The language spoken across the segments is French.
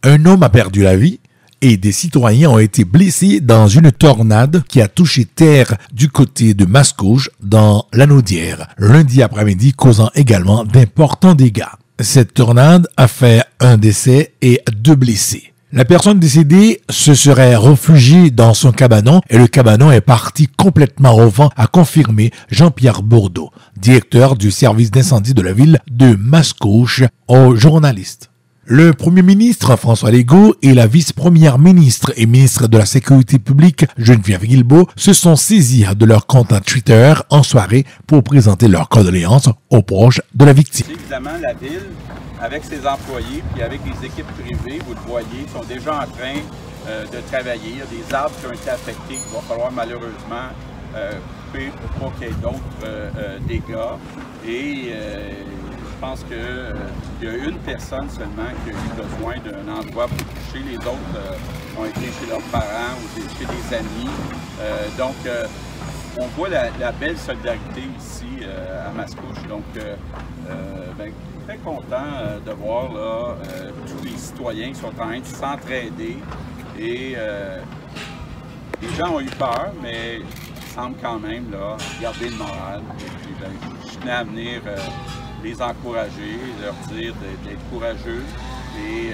Un homme a perdu la vie et des citoyens ont été blessés dans une tornade qui a touché terre du côté de Mascouche dans la Naudière lundi après-midi, causant également d'importants dégâts. Cette tornade a fait un décès et 2 blessés. La personne décédée se serait réfugiée dans son cabanon et le cabanon est parti complètement au vent, a confirmé Jean-Pierre Bourdeau, directeur du service d'incendie de la ville de Mascouche, aux journalistes. Le premier ministre François Legault et la vice-première ministre et ministre de la Sécurité publique Geneviève Guilbeault se sont saisis de leur compte Twitter en soirée pour présenter leurs condoléances aux proches de la victime. Évidemment, la ville, avec ses employés puis avec les équipes privées, vous le voyez, sont déjà en train de travailler. Il y a des arbres qui ont été affectés qu'il va falloir malheureusement couper pour pas qu'il y ait d'autres dégâts. Et je pense qu'il y a une personne seulement qui a eu besoin d'un endroit pour coucher. Les autres ont été chez leurs parents ou chez des amis. Donc, on voit la belle solidarité ici à Mascouche. Donc, très content de voir là, tous les citoyens qui sont en train de s'entraider. Et les gens ont eu peur, mais ils semblent quand même là, garder le moral. Et puis, je tenais à venir les encourager, leur dire d'être courageux et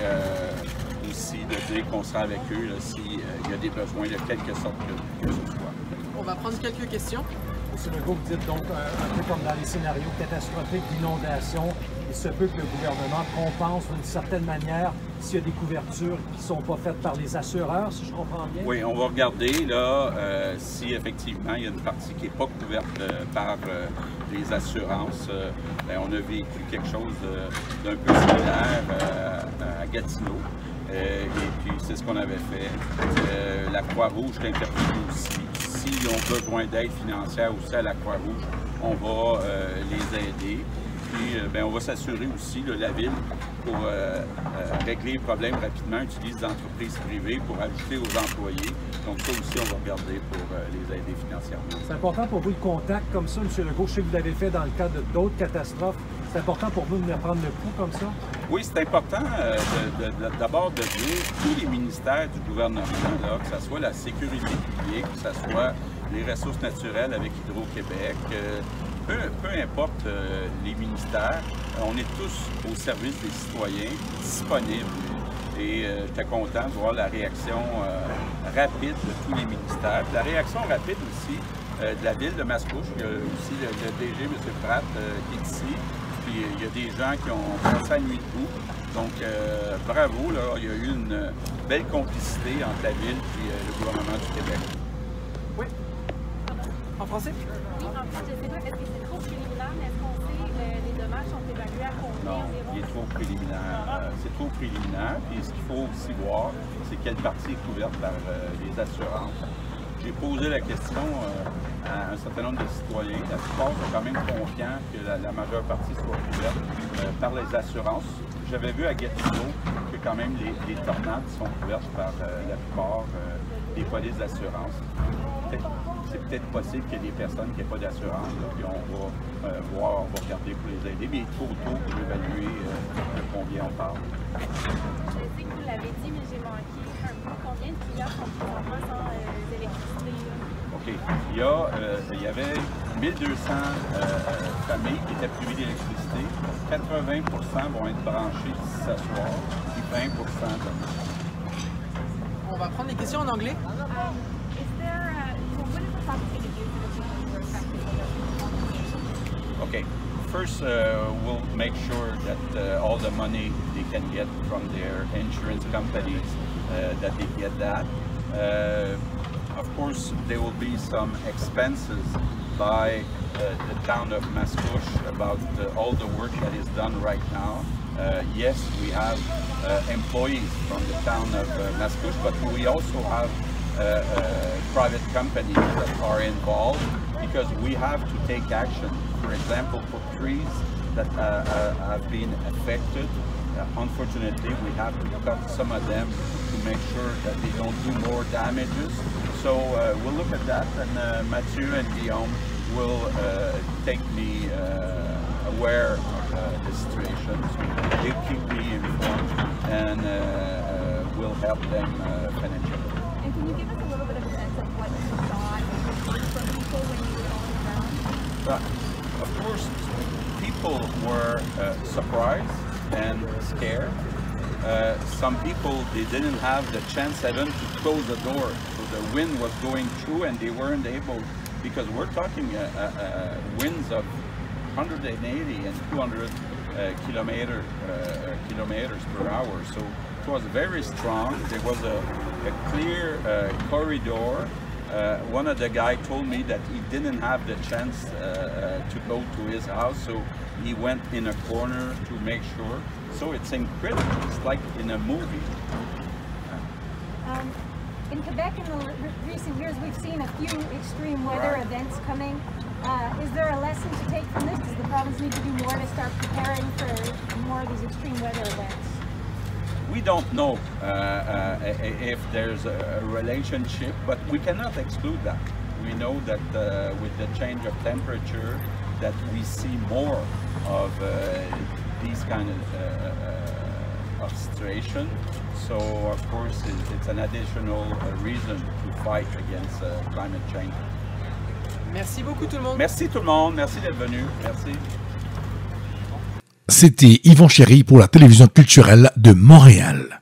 aussi de dire qu'on sera avec eux s'il y a des besoins de quelque sorte que ce soit. On va prendre quelques questions. M. Legault, vous dites donc un peu comme dans les scénarios catastrophiques d'inondation, il se peut que le gouvernement compense d'une certaine manière s'il y a des couvertures qui ne sont pas faites par les assureurs, si je comprends bien? Oui, on va regarder là si effectivement il y a une partie qui n'est pas couverte par les assurances. On a vécu quelque chose d'un peu similaire à Gatineau. Et puis c'est ce qu'on avait fait. La Croix-Rouge est intervenue aussi. S'ils ont besoin d'aide financière aussi à la Croix-Rouge, on va les aider. Puis on va s'assurer aussi, là, la ville, pour régler les problèmes rapidement, utilise des entreprises privées pour ajouter aux employés. Donc ça aussi, on va regarder pour les aider financièrement. C'est important pour vous le contact comme ça, M. Legault. Je sais que vous l'avez fait dans le cadre d'autres catastrophes. C'est important pour vous de venir prendre le coup comme ça? Oui, c'est important d'abord de dire tous les ministères du gouvernement, là, que ce soit la sécurité publique, que ce soit les ressources naturelles avec Hydro-Québec, peu importe les ministères, on est tous au service des citoyens, disponibles. Et j'étais content de voir la réaction rapide de tous les ministères. La réaction rapide aussi de la ville de Mascouche, il y a aussi le DG, M. Pratt, qui est ici. Puis il y a des gens qui ont passé la nuit debout. Donc bravo, là, il y a eu une belle complicité entre la ville et le gouvernement du Québec. Oui. En français? Oui, en fait, je ne sais pas, est-ce que c'est trop préliminaire, mais est-ce qu'on sait les dommages sont évalués à combien? Non, il est trop préliminaire. C'est trop préliminaire. Puis ce qu'il faut aussi voir, c'est quelle partie est couverte par les assurances. J'ai posé la question à un certain nombre de citoyens. La plupart sont quand même confiants que la majeure partie soit couverte par les assurances. J'avais vu à Gatineau que quand même les tornades sont couvertes par la plupart des polices d'assurance. C'est peut-être possible qu'il y ait des personnes qui n'aient pas d'assurance, puis on va voir, on va regarder pour les aider, mais il est trop tôt pour évaluer de combien on parle. Je sais que vous l'avez dit, mais j'ai manqué un peu. Combien de clients sont présentement sans électricité? OK. Il y avait 1200 familles qui étaient privées d'électricité. 80% vont être branchés d'ici ce soir, puis 20% demain. On va prendre les questions en anglais. Okay, first we'll make sure that all the money they can get from their insurance companies, that they get that. Of course, there will be some expenses by the town of Mascouche about all the work that is done right now. Yes, we have employees from the town of Mascouche, but we also have private companies that are involved because we have to take action. For example, for trees that have been affected, unfortunately we have to cut some of them to make sure that they don't do more damages. So we'll look at that, and Mathieu and Guillaume will take me aware of the situation. So they keep me informed, and help them financially. And can you give us a little bit of a sense of what you saw from people when you were going around? But of course, people were surprised and scared. Some people, they didn't have the chance even to close the door. So the wind was going through and they weren't able, because we're talking winds of 180 and 200 kilometers per hour. So it was very strong. There was a clear corridor. One of the guys told me that he didn't have the chance to go to his house, so he went in a corner to make sure. So it's incredible. It's like in a movie. In Quebec, in the recent years, we've seen a few extreme weather events coming. Is there a lesson to take from this? Does the province need to do more to start preparing for more of these extreme weather events? We don't know if there's a relationship, but we cannot exclude that. We know that with the change of temperature, that we see more of these kind of situation. So of course it's an additional reason to fight against climate change. Merci beaucoup tout le monde. Merci tout le monde, merci d'être venu, merci. C'était Yvon Chéry pour la télévision culturelle de Montréal.